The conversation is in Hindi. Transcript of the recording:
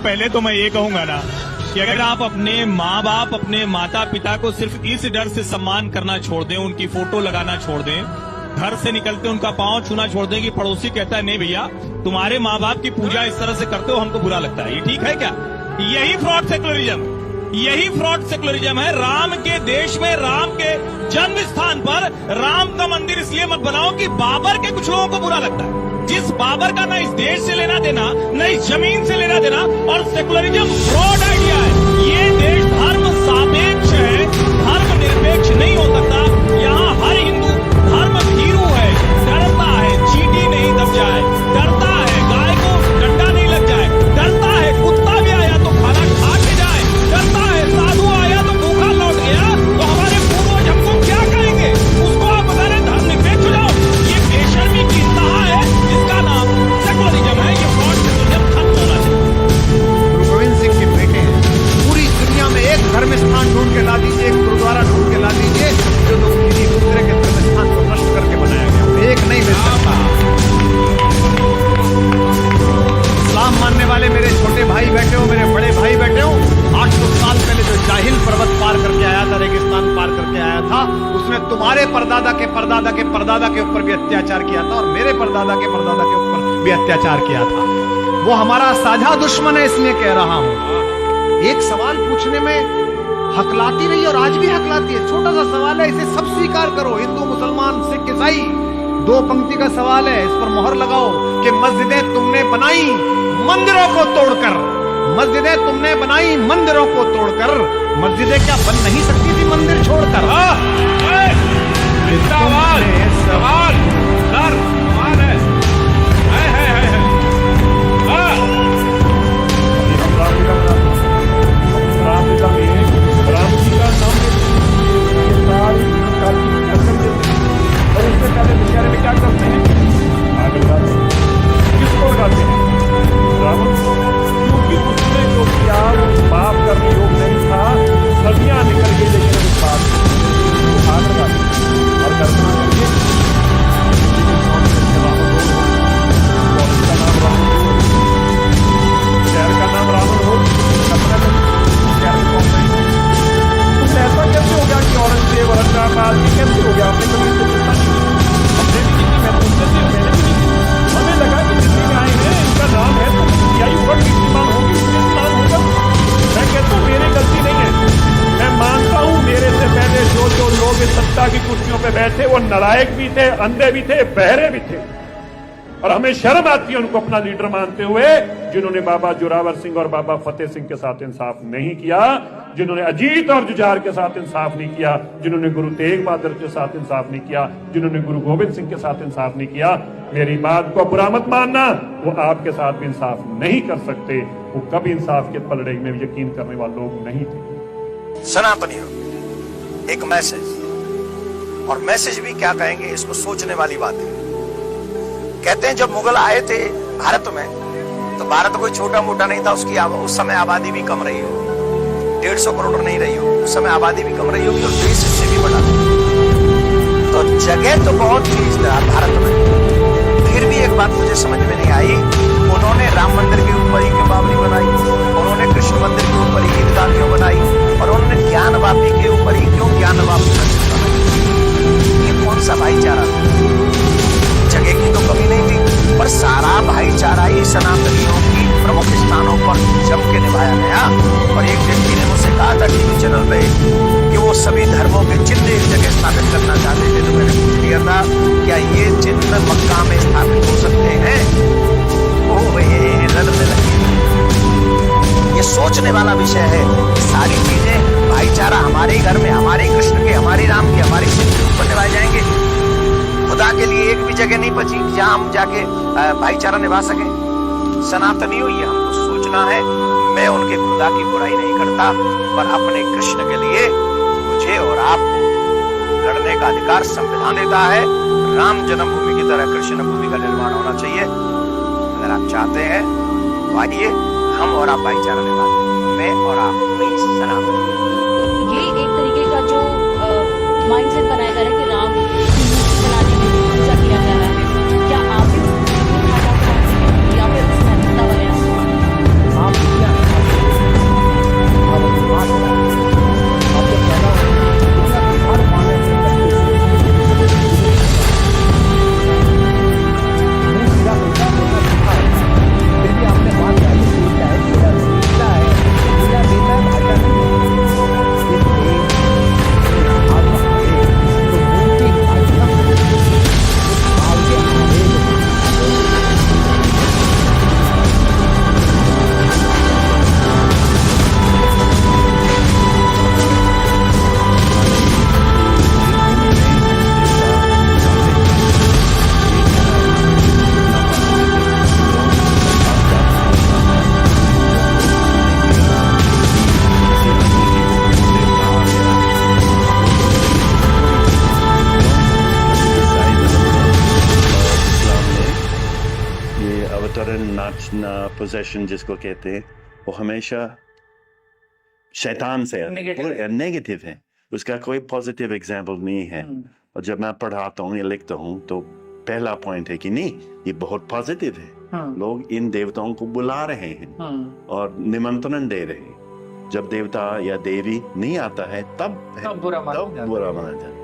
पहले तो मैं ये कहूंगा ना कि अगर आप अपने माँ बाप, अपने माता पिता को सिर्फ इस डर से सम्मान करना छोड़ दें, उनकी फोटो लगाना छोड़ दें, घर से निकलते उनका पांव छूना छोड़ दें कि पड़ोसी कहता है नहीं भैया तुम्हारे माँ बाप की पूजा इस तरह से करते हो हमको बुरा लगता है, ये ठीक है क्या? यही फ्रॉड सेकुलरिज्म, यही फ्रॉड सेकुलरिज्म है। राम के देश में, राम के जन्म स्थान पर राम का मंदिर इसलिए मत बनाओ कि बाबर के कुछ लोगों को बुरा लगता है। जिस बाबर का ना इस देश से लेना देना, न इस जमीन से लेना देना, और सेकुलरिज्म फ्रॉड आइडिया है। ये देश धर्म सापेक्ष है, धर्म निरपेक्ष नहीं हो सकता। यहाँ हर हिंदू धर्म भीरू है, डरता है चींटी नहीं दब जाए, डरता है गाय को डंडा नहीं लग जाए, डरता है कुत्ता भी आया तो खाना खा के जाए, डरता है साधु आया तो भूखा लौट गया तो हमारे पूर्वज हमको क्या करेंगे, उसको आप बता रहे धर्म निरपेक्ष हो जाओ। ये बेशर्मी की इंतहा है जिसका नाम सेकुलरिज्म है। ये फ्रॉड सेकुलरिज्म खत्म होना चाहिए। गुरु गोविंद सिंह के बेटे हैं, पूरी दुनिया में एक धर्म स्थान ढूंढ के ला दीजिए, एक गुरुद्वारा ढूंढ के ला दीजिए जो लोग किसी दूसरे के धर्म स्थान को नष्ट करके बनाया गया, एक नहीं मिल सकता। इस्लाम मानने वाले मेरे छोटे भाई बैठे हो, मेरे बड़े भाई बैठे हो, 800 साल पहले जो जाहिल पर्वत पार करके आया था, रेगिस्तान पार करके आया था, उसने तुम्हारे परदादा के परदादा के परदादा के ऊपर भी अत्याचार किया था और मेरे परदादा के परदादा के ऊपर भी अत्याचार किया था। वो हमारा साझा दुश्मन है, इसलिए कह रहा हूं। एक सवाल पूछने में हकलाती रही और आज भी हकलाती है। छोटा सा सवाल है, इसे सब स्वीकार करो, हिंदू मुसलमान सिख ईसाई। 2 पंक्ति का सवाल है, इस पर मोहर लगाओ कि मस्जिदें तुमने बनाई मंदिरों को तोड़कर, मस्जिदें तुमने बनाई मंदिरों को तोड़कर, मस्जिदें क्या बन नहीं सकती थी मंदिर छोड़कर? सवाल सवाल सर सवाल है। राम जी का नाम और उससे पहले बेचारे में क्या करते हैं, आगे गाते हैं। किसको गाते हैं? रावण को, क्योंकि उसने जो किया वो पाप का योग नहीं था, सदियां निकल गई लेकिन उस पाप को आग लगाते और कल्पना करिए का नाम रावण हो, शहर का नाम रावण हो, कल्पना करिए शहर में कौन नहीं हो। तो ऐसा कैसे हो गया कि औरंगजेब और अल्लाहबाद ये कैसे हो गया? आपने कभी इससे पूछा नहीं? हमने भी किसी मैं पूछते थे, मैंने भी नहीं की। हमें लगा कि दिल्ली में आए हैं, इनका नाम है तो यही वर्ड इस्तेमाल होगी, नाम होगा। मैं कहता हूँ मेरी गलती नहीं है, मैं मानता हूँ मेरे से पहले जो लोग इस सत्ता की कुर्सियों पे बैठे वो नालायक भी थे, अंधे भी थे, बहरे भी थे, और हमें शर्म आती है उनको अपना लीडर मानते हुए, जिन्होंने बाबा जोरावर सिंह और बाबा फतेह सिंह के साथ इंसाफ नहीं किया, जिन्होंने अजीत और जुझार के साथ इंसाफ नहीं किया, जिन्होंने गुरु तेग बहादुर के साथ इंसाफ नहीं किया, जिन्होंने गुरु गोविंद सिंह के साथ इंसाफ नहीं किया। मेरी बात को बुरा मत मानना, वो आपके साथ भी इंसाफ नहीं कर सकते, वो कभी इंसाफ के पलड़े में यकीन करने वाले लोग नहीं थे। सनातनियों, एक मैसेज, और मैसेज भी क्या कहेंगे, इसको सोचने वाली बात है। कहते हैं जब मुगल आए थे भारत में तो भारत कोई छोटा मोटा नहीं था, उसकी उस समय आबादी भी कम रही हो, 150 करोड़ नहीं रही हो, उस समय आबादी भी कम रही होगी और देश इससे भी बड़ा। तो जगह तो बहुत थी इस भारत में, फिर भी एक बात मुझे समझ में नहीं आई, उन्होंने राम मंदिर के ऊपर ही क्यों बावड़ी बनाई, उन्होंने कृष्ण मंदिर के ऊपर ही ईदगाह क्यों बनाई, और उन्होंने ज्ञान वापी के ऊपर ही क्यों ज्ञान वापी बनाई? ये कौन सा भाईचारा था? जगह की तो कमी नहीं थी, पर सारा भाईचारा ही सनातनियों की प्रमुख स्थानों पर जम के निभाया गया। और एक व्यक्ति ने मुझसे कहा था टीवी चैनल पे कि वो सभी धर्मों के चिन्ह एक जगह स्थापित करना चाहते थे, तो मैंने पूछ लिया था क्या ये चिन्ह मक्का में स्थापित हो सकते हैं? वो ये लड़ने लगे। ये सोचने वाला विषय है। सारी चीजें भाईचारा हमारे घर में, हमारे कृष्ण के, हमारे राम के, हमारे शिव के ऊपर निभाए जाएंगे। खुदा के लिए एक भी जगह नहीं बची जहां हम जाके भाईचारा निभा सके। सनातनियों, ये हमको सोचना है। मैं उनके खुदा की बुराई नहीं करता, पर अपने कृष्ण के लिए मुझे और आपको लड़ने का अधिकार संविधान देता है। राम जन्मभूमि की तरह कृष्ण भूमि का निर्माण होना चाहिए। अगर आप चाहते हैं तो आइए हम और आप भाईचारा निभाते हैं, मैं और आप वही सनातन। ये एक तरीके का जो माइंडसेट बनाया जा रहा है कि राम बनाने के लिए पूजा किया जा रहा है, क्या आप भी या फिर उस नैतिकता वाले आप पोजेशन जिसको कहते हैं, वो हमेशा शैतान से नेगेटिव है, उसका कोई पॉजिटिव एग्जाम्पल नहीं है। और जब मैं पढ़ाता हूँ या लिखता हूँ तो पहला पॉइंट है कि नहीं, ये बहुत पॉजिटिव है। लोग इन देवताओं को बुला रहे हैं और निमंत्रण दे रहे हैं। जब देवता या देवी नहीं आता है तब बुरा माना जाता है।